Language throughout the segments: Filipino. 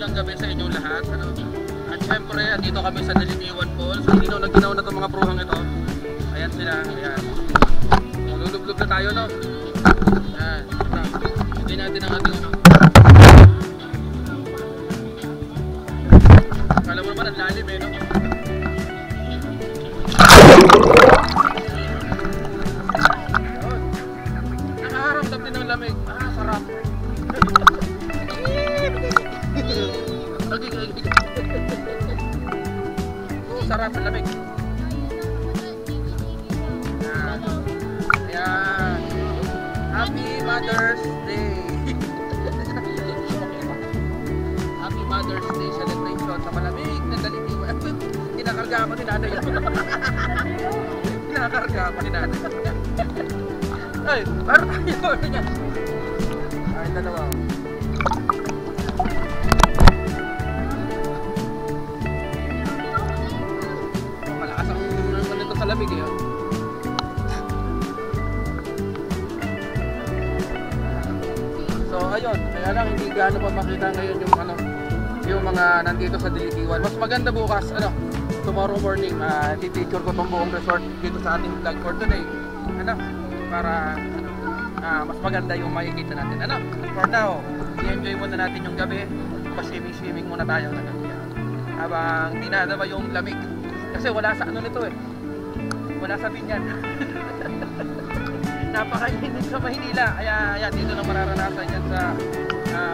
magandang gabi sa inyong lahat. Ano? At syempre, dito kami sa Dilitiwan Falls. Naginaw na itong mga pruhang ito. Ayan sila, ayan. Malulublog na tayo, no? Ayan, hindi natin ang ating ano. Kala mo naman ang lalim eh, no? Nakaharamdam din ng lamig. Ah, sarap. Sarap ang lamig. Ayan. Happy Mother's Day. Happy Mother's Day celebration sa malamig na Dilitiwan. Kinakarga ako ni nanay. Kinakarga ako ni nanay. Ay, parang tayo niya. Ay, dalawa. Malakas ang nito sa lamig eh. So ayun, kaya lang hindi gaano pa makita ngayon yung ano, yung mga nandito sa Dilitiwan. Mas maganda bukas, ano, tomorrow morning, i-feature ko tong buong resort dito sa ating vlog for today. Ano, para mas maganda yung makikita natin. Ano, for now, i-enjoy muna natin yung gabi. Pa-swimming muna tayo. Ano, habang dinadaba yung lamig. Kasi wala sa ano nito eh. Wala sa Binyan. Napakainit sa Maynila. Kaya yan, dito na mararanasan yan sa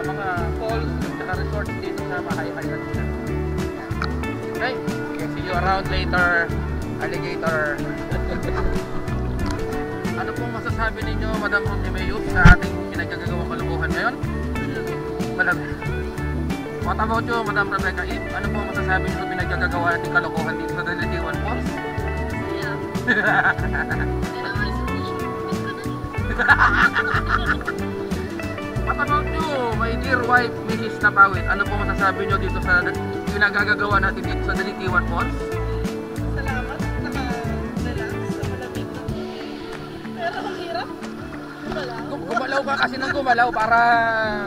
mga falls at resort dito sa Mahayhay Laguna. Okay, see you around later, alligator. Ano pong masasabi ninyo, Madam Ontimeus, sa ating pinagkagawang kalukuhan ngayon? Malamig. What about you, Madam Rebecca Eve? Ano pong masasabi ninyo pinagkagagawa nating kalukuhan dito sa Dilitiwan Falls? Yeah. What about you, my dear wife, Mrs. Napawit? Ano pong masasabi nyo dito sa pinagkagagawa natin dito sa Dilitiwan Falls? Salamat, naka-relax sa malamig na. Pero ang hirap, gumalaw. Gumalaw ka kasi nang gumalaw para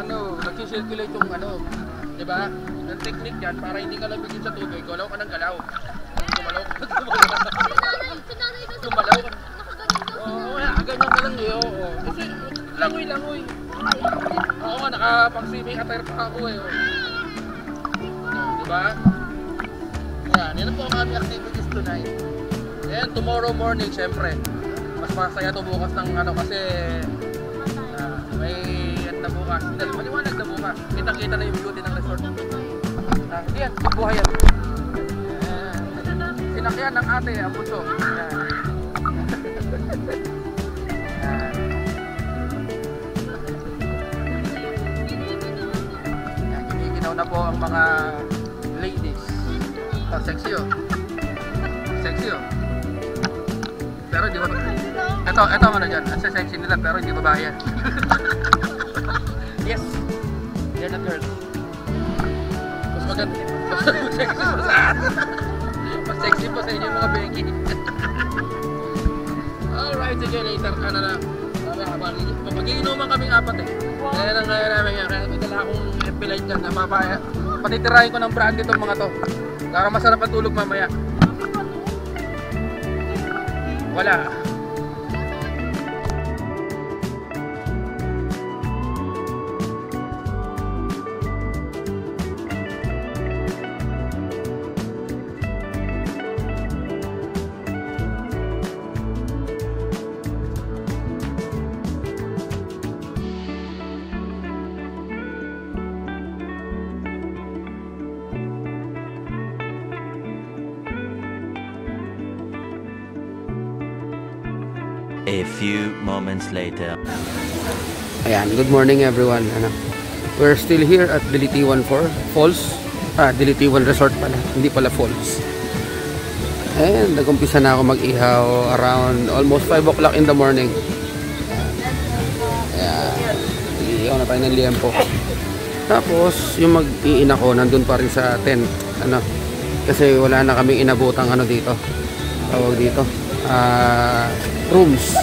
ano, nag-circulate yung ano, di ba? Yung technique yan para hindi ka labigin sa tubig, galaw ka ng galaw. Gumalaw ka ng gumalaw. Gumalaw ka. Oo, ganyan ka lang eh, oo. Kasi langoy-langoy. Oo nga, nakapag-swimming attire pa ako eh. Diba? Ayan, yan po ang aming activities tonight. And tomorrow morning, syempre, mas masaya to bukas ng ano kasi may at na bukas. Maliwanag na bukas. Kitang-kita na yung beauty ng resort. Yan, buhay yan. Sinakyan ng ate, ang puso. Giniginaw na po ang mga ladies. Oh, sexy oh. Sexy oh. Pero di ba? Ito ano dyan. Ang sexy nila pero hindi babae yan. Yes. They're not girls. Mas maganda. Mas sexy po sa inyo mga Becky. Alright, sige later. Ano na. Mag-iinuman kaming apat eh. Kaya lang kaya namin yan. Kaya may dala akong FB light dyan na mapaya. Patitirahin ko ng brand itong mga to. Para masarap ang tulog mamaya. Wala. A few moments later. Ayan, good morning everyone. We're still here at Dilitiwan Falls. Dilitiwan Resort pala, hindi pala falls. And nag-umpisa na ako mag-ihaw around almost 5 o'clock in the morning. Ayan, ihaw na tayo ng liempo. Tapos yung mag-iina ko nandun pa rin sa tent. Kasi wala na kaming inabutang dito. Tawag dito. Rooms.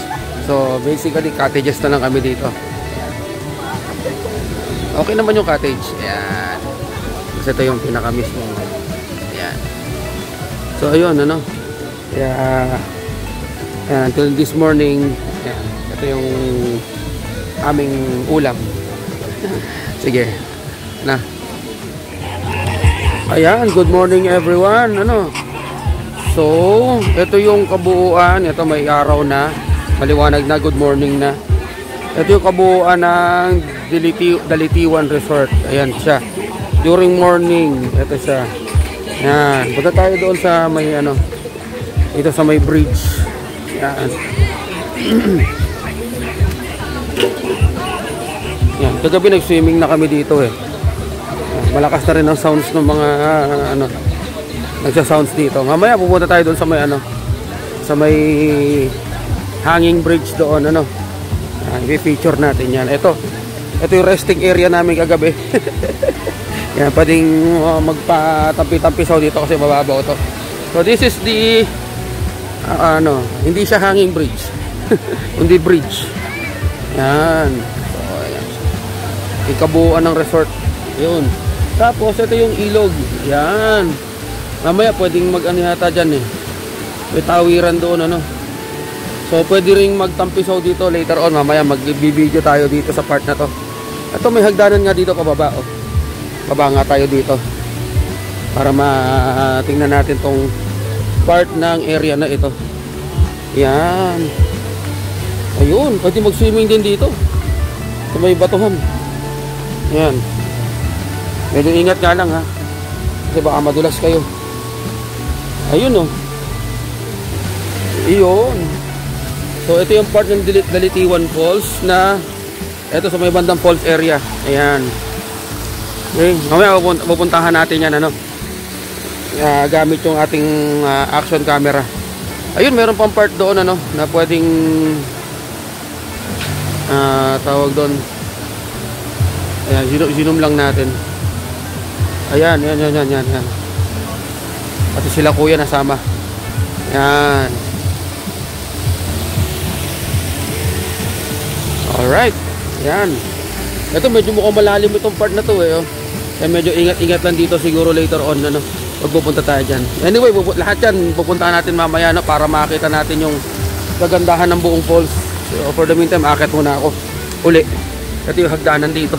So basically cottages na lang kami dito. Okay naman yung cottage. Ayan. Kasi ito yung pinaka mismo. Ayan. So ayun, ano. Kaya until this morning, ayan, ito yung aming ulam. Sige. Na. Ayan, good morning everyone. Ano? So, ito yung kabuuan. Ito may araw na. Maliwanag na, good morning na. Ito yung kabuuan ng Dalitiwan Resort. Ayan siya. During morning, ito siya. Ayan. Punta tayo doon sa may ano. Ito sa may bridge. Ayan. Ayan. Kagabi nag-swimming na kami dito eh. Malakas na rin ang sounds ng mga ano, nagsa-sounds dito. Mamaya pupunta tayo doon sa may ano, sa may hanging bridge doon, ano. I-feature natin yan. Ito yung resting area namin kagabi. Yan, pwedeng magpatampi-tampisaw dito kasi mababaw to. So this is the ano, hindi siya hanging bridge. Hindi bridge. Yan. So ayan. Ikabuuan ng resort. Yun. Tapos ito yung ilog. Yan. Mamaya pwedeng mag-ano yata dyan eh. May tawiran doon, ano. So pwede ring magtampisaw dito later on. Mamaya mag-video tayo dito sa part na to. Ito may hagdanan nga dito pababa, oh. Baba nga tayo dito para matingnan natin tong part ng area na ito. Yan. Ayun, pwede mag-swimming din dito sa may batuhan. Yan. Medyo ingat nga lang ha, kasi baka madulas kayo. Ayun oh. Iyon. So ito yung part ng Dalitiwan Falls na ito sa may bandang falls area. Ayan. Okay, mamaya pupuntahan natin yan, ano. Gamit yung ating action camera. Ayun, meron pang part doon, ano, na pwedeng tawag doon. Ayan, zoom lang natin. Ayan, yan. Pati sila kuya nasama. Ayan. Alright. Ayan. Ito medyo mukhang malalim itong part na to eh. Oh. Kaya medyo ingat-ingat lang dito siguro later on, ano, pagpupunta tayo dyan. Anyway, lahat yan pupuntahan natin mamaya, no, para makita natin yung kagandahan ng buong falls. So for the meantime, akit muna ako uli. Ito yung hagdanan dito.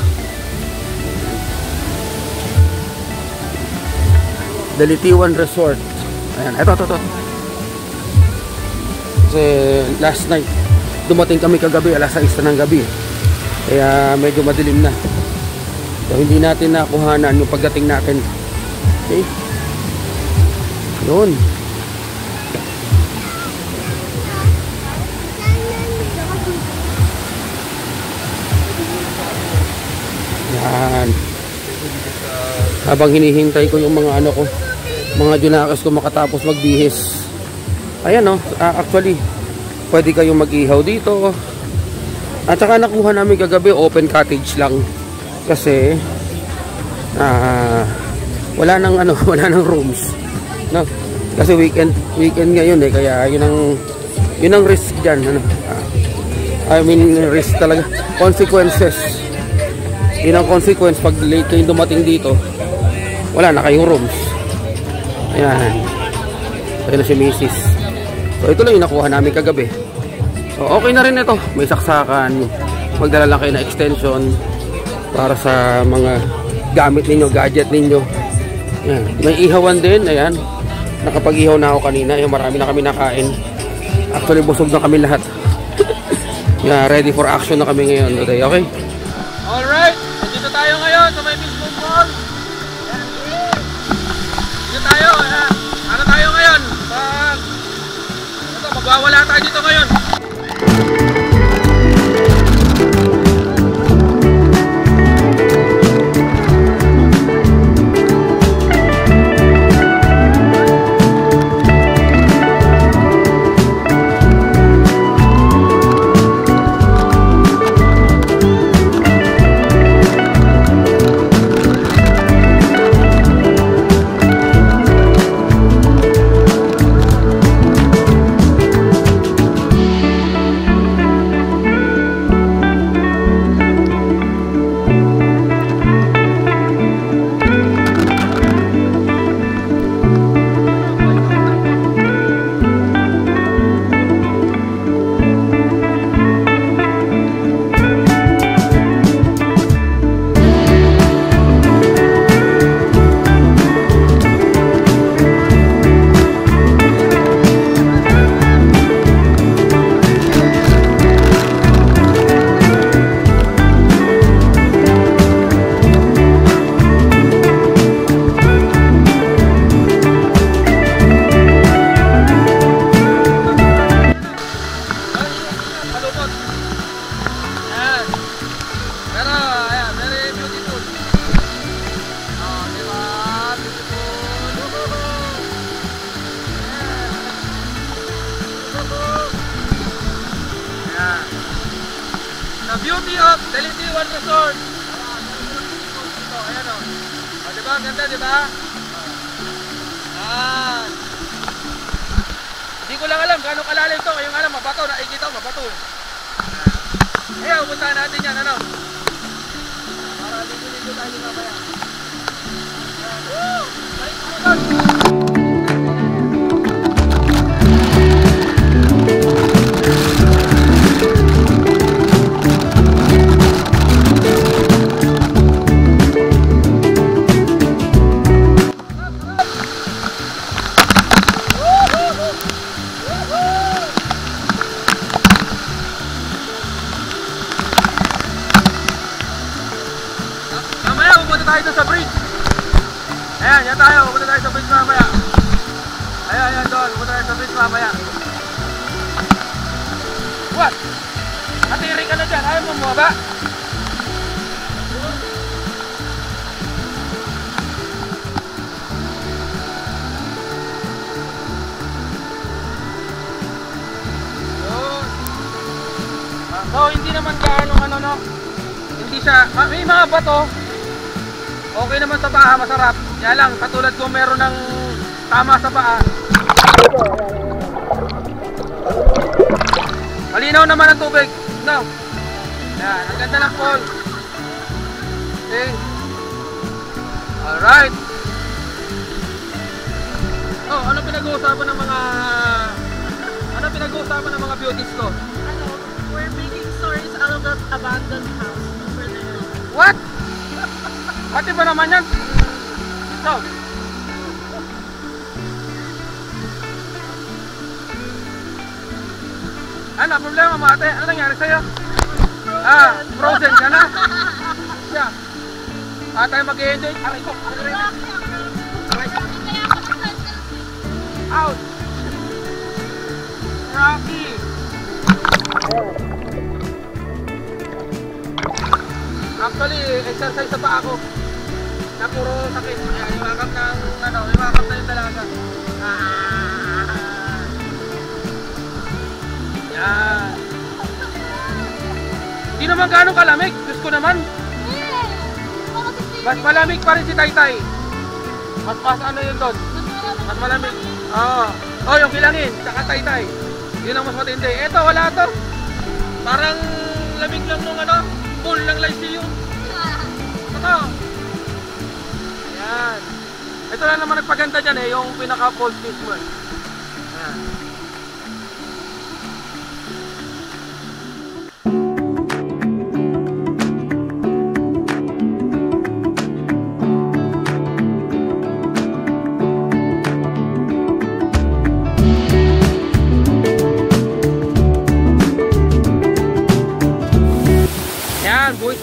Dalitiwan Resort. Ayan, ito. Kasi last night dumating kami kagabi, alas 6 na ng gabi. Kaya medyo madilim na. So hindi natin nakuhanan yung pagdating natin. Okay? Yun. Yan. Habang hinihintay ko yung mga ano ko, mga junakas ko makatapos magbihis. Ayan oh, actually pwede kayong mag-ihaw dito. At saka nakuha namin kagabi open cottage lang. Kasi wala nang ano, wala nang rooms. No? Kasi weekend ngayon eh, kaya yun ang risk diyan, ano. I mean risk talaga, consequences. Yun ang consequence pag late kayo dumating dito. Wala na kayong rooms. Ayan. Ayan na si Mrs. So ito lang yung nakuha namin kagabi. So okay na rin ito. May saksakan. Magdala lang kayo na extension para sa mga gamit ninyo, gadget ninyo. Ayan. May ihawan din. Ayan. Nakapag-ihaw na ako kanina. Ayan, marami na kami nakain. Actually busog na kami lahat. Yeah, ready for action na kami ngayon today. Okay? Alright. Dito tayo ngayon sa may mismo falls. Dito tayo. Ano tayo ngayon? Magwawala tayo dito ngayon. Resort. Ito, ayan o. O, diba? Ganda, diba? Ayan. Hindi ko lang alam gano'ng kalalim to. Kayong alam, mabato. Nakikita ko, mabato. Ayan, upuntahan natin yan, ano? Para ligo-ligo tayo mamaya. Woo! Balik mo doon! Mamaya, pupunta tayo doon sa bridge. Ayan, yan tayo. Pupunta tayo sa bridge mamaya. Ayan, ayan doon. Pupunta tayo sa bridge mamaya. What? Natiri ka na dyan. Ayaw mo bumaba? So, hindi naman gaano ano, no? Hindi siya, may mga bato. Okay naman sa paa, masarap. Kaya lang, katulad ko meron ng tama sa paa. Malinaw naman ang tubig. No? Yan, ang ganda ng fall. Okay. Alright. Oh, ano pinag-uusapan ng mga beauties ko? Ano, we're making stories out of that abandoned house over there. What? Pati ba naman yan? So, ano, problema mo ate? Ano nangyari sa'yo? Frozen ka na? Siya. Tayo mag-i-enjoy. Aray ko. Aray ko. Out. Rocky. Actually, exercise sa paa ko. Na puro sakit. Ayan, iwakap ng ano, iwakap na yung dalaga. Yan. Hindi naman gano'ng kalamig. Diyos ko naman. Mas malamig pa rin si Taytay. Mas ano yun doon? Mas malamig. Oo. Oh, yung bilangin. Tsaka Taytay. Yun ang mas matindi. Eto, wala to. Parang lamig lang nung ano, pool ng Lyceum. Ito. Ayan. Ito lang naman nagpaganda dyan yung pinaka-falls mismo. Ayan.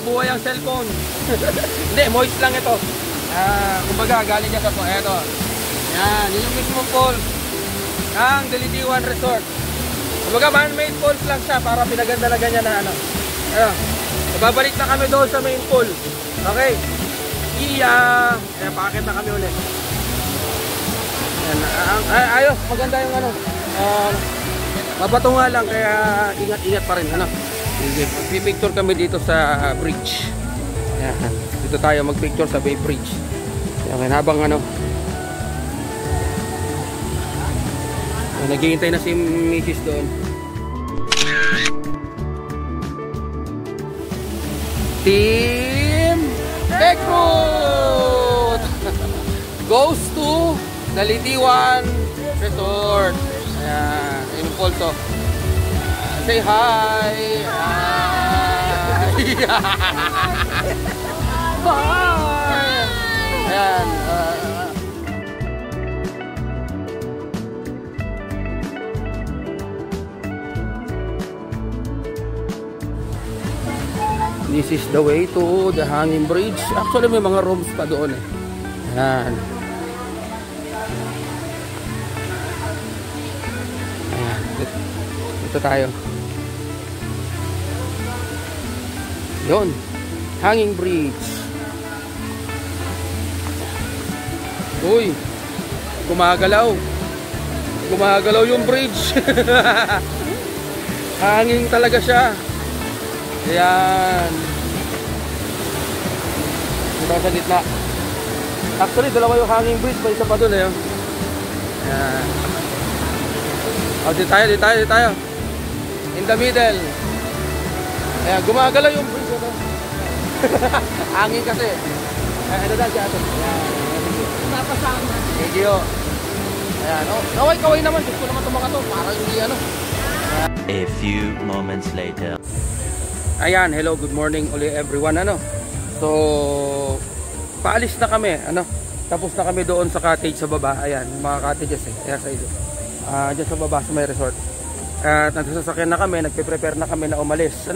Buhay ang cellphone. Hindi, moist lang ito. Kumbaga, galing niya sa po. Eto. Yan, yun yung mismo pool ng Dilitiwan Resort. Kumbaga, man-made pools lang siya para pinaganda na ganyan na ano. Ayan. Babalik na kami doon sa main pool. Okay. Ayan, pakakit na kami ulit. Ayan, ayos, maganda yung ano. Mabato nga lang, kaya ingat-ingat pa rin. Ano? Mag-picture kami dito sa bridge. Yan. Dito tayo mag-picture sa Bay Bridge. Yan, habang ano, naghihintay na si Mrs. doon. Team Techroot goes to Dilitiwan Resort. Ayan, yung pulso. Say hi! Hi! Ayan. This is the way to the hanging bridge. Actually, may mga rooms pa doon eh. Ayan. Ayan. Dito tayo. Yun, hanging bridge. Uy, gumagalaw. Gumagalaw yung bridge. Hanging talaga siya. Ayan. Dito sa gitna. Actually, dalawa yung hanging bridge. May isa pa dun eh. Ayan. Oh, dito tayo. In the middle. Ayan, gumagalaw yung bridge. Hangin kasi. Ano daw siya ito? Ayan. Napasama. Thank you. Ayan. Oh, kaway-kaway naman. Gusto naman itong mga to. Parang hindi ano. A few moments later. Ayan, hello, good morning uli everyone. So, paalis na kami. Tapos na kami doon sa cottage sa baba. Ayan, mga cottages eh. Ayan sa ilo. Diyan sa baba sa may resort. At nagsasakyan na kami, nagpe-prepare na kami na umalis.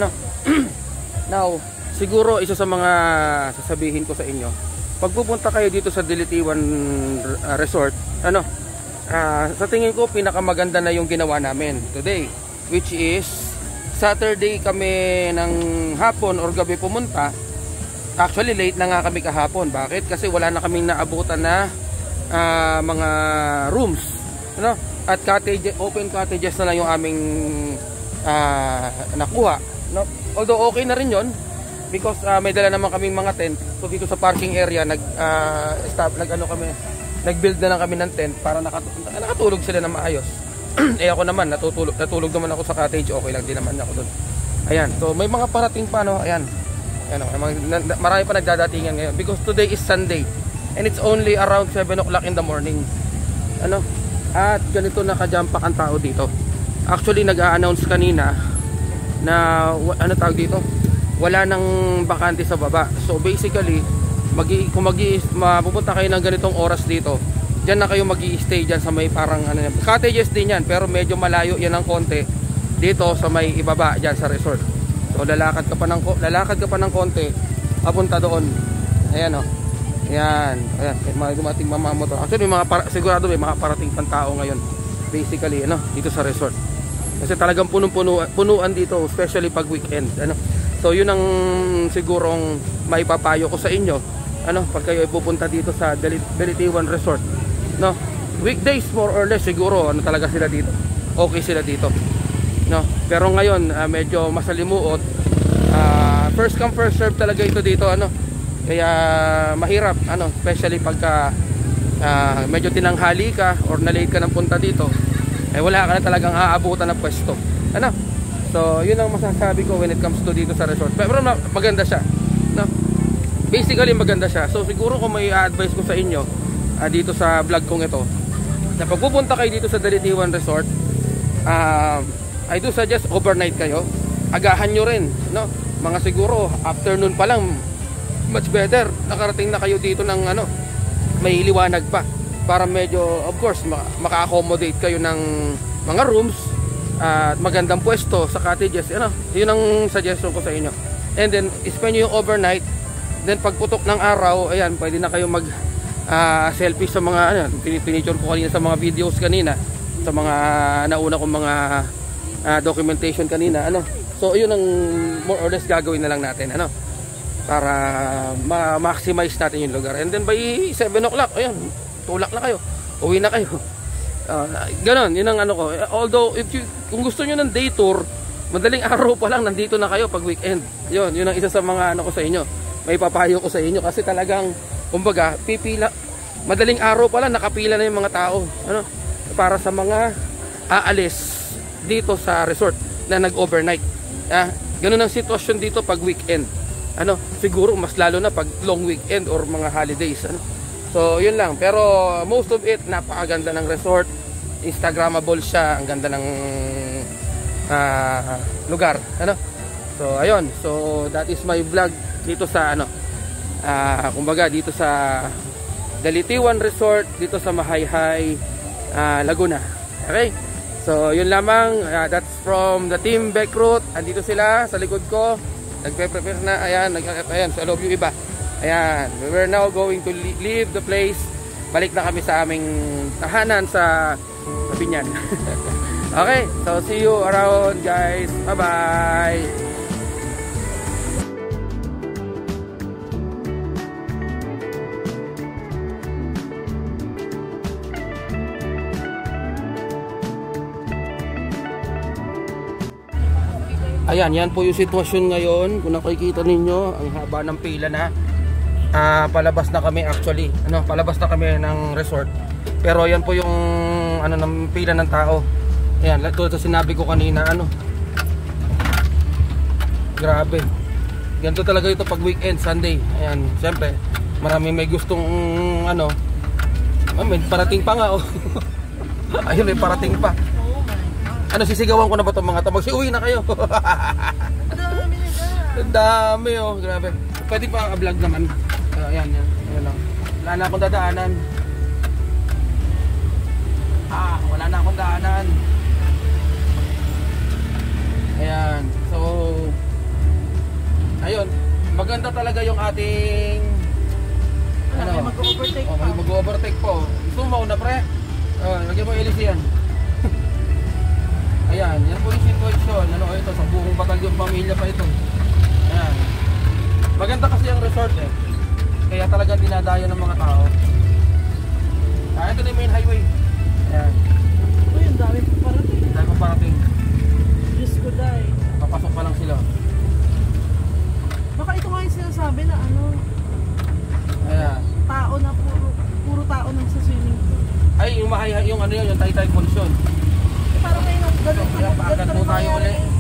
Now, siguro isa sa mga sasabihin ko sa inyo, pag pupunta kayo dito sa Dilitiwan Resort, sa tingin ko pinakamaganda na yung ginawa namin today, which is Saturday kami ng hapon or gabi pumunta. Actually late na nga kami kahapon. Bakit? Kasi wala na kaming naabutan na mga rooms, at cottage, open cottages na lang yung aming nakuha, although okay na rin yon because may dala naman kaming mga tent. So dito sa parking area nag-build na lang kami ng tent para nakatulog sila na maayos. Ako naman natulog naman ako sa cottage, okay lang din naman ako doon. Ayan, so may mga parating pa ayan. Marami pa nagdadatingan ngayon because today is Sunday and it's only around 7 o'clock in the morning. At ganito nakajampak ang tao dito. Actually nag-a-announce kanina na tawag dito, wala nang bakante sa baba. So basically kung mapupunta kayo ng ganitong oras dito, diyan na kayo magi-stay diyan sa may parang cottages din yan, pero medyo malayo yan ng konti dito sa may ibaba diyan sa resort. So lalakad ka pa ng konti papunta doon. Ayan Ayan, may dumating mga motor. Actually sigurado may mga parating pang tao ngayon. Basically dito sa resort. Kasi talagang punuan dito, especially pag weekend. So yun ang sigurong maipapayo ko sa inyo. Pag kayo pupunta dito sa Dilitiwan Resort. Weekdays more or less siguro talaga sila dito. Okay sila dito. Pero ngayon medyo masalimuot. First come first serve talaga ito dito Kaya mahirap especially pagka medyo tinanghali ka or na-late ka ng punta dito. Wala ka na talagang aabutan na pwesto. So yun ang masasabi ko when it comes to dito sa resort. Pero maganda siya. Basically maganda siya. So siguro kung may advice ko sa inyo dito sa vlog kong ito, na pag pupunta kayo dito sa Dilitiwan Resort, I do suggest overnight kayo. Agahan nyo rin mga siguro afternoon pa lang, much better. Nakarating na kayo dito ng may liwanag pa, para medyo of course maka-accommodate kayo ng mga rooms at magandang pwesto sa cottages. Yun ang suggestion ko sa inyo. And then spend nyo yung overnight. Then pagputok ng araw, ayan, pwede na kayo mag selfie sa mga pinicture ko kanina sa mga videos kanina, sa mga nauna kong mga documentation kanina. So yun ang more or less gagawin na lang natin para ma-maximize natin yung lugar. And then by 7 o'clock, ayan, tulak na kayo, uwi na kayo. Ganon, yun ang ko. Although kung gusto nyo ng day tour, madaling araw pa lang nandito na kayo pag weekend. Yun ang isa sa mga ko sa inyo, may papayo ko sa inyo. Kasi talagang kumbaga pipila, madaling araw pa lang nakapila na yung mga tao para sa mga aalis dito sa resort na nag-overnight. Ganun ang sitwasyon dito pag weekend. Siguro mas lalo na pag long weekend or mga holidays. So yun lang, pero most of it napakaganda ng resort, instagrammable siya, ang ganda ng lugar. So ayun, so that is my vlog dito sa kumbaga dito sa Dilitiwan Resort dito sa Mahayhay, Laguna. Okay? So yun lamang, that's from the team Backroot. Andito sila sa likod ko, nagpe-prepare na. Ayan, sa loob yung iba. Ayan, we're now going to leave the place. Balik na kami sa aming tahanan sa Binyan. Okay, so see you around guys. Bye bye. Ayan, yan po yung sitwasyon ngayon. Kung nakikita ninyo, ang haba ng pila na. palabas na kami actually. Palabas na kami ng resort. Pero yan po yung ng pila ng tao. Ayan, tulad sa sinabi ko kanina, grabe. Ganito talaga ito pag weekend, Sunday. Ayan, siyempre, marami may gustong may parating pa nga, oh. Ayun, may parating pa. Sisigawan ko na ba itong mga ito? Magsiuwi na kayo. Ang dami, oh, grabe. Pwede pa vlog naman. Ayan lang. Wala na akong dadaanan. Wala na akong daanan. Ayan. So, ayun. Maganda talaga yung ating mag-overtake pa. Mag-overtake po. Gusto mo mauna, pre? Lagyan mo LC yan. Ayan. Yan po yung situation. Ito, sa buong batalyon pamilya pa ito. Ayan. Maganda kasi ang resort eh. Kaya talagang dinadayo ng mga tao. Ito na yung main highway. Ayan. Uy, ang dami pa parating. Ang dami pa parating. Diyos ko, dahil. Papasok pa lang sila. Baka ito nga yung sinasabi na Ayan. tao na puro tao nang sa swimming pool. Ay, yung Taytay Pollution. Parang ngayon, Kaya paagat po tayo ulit.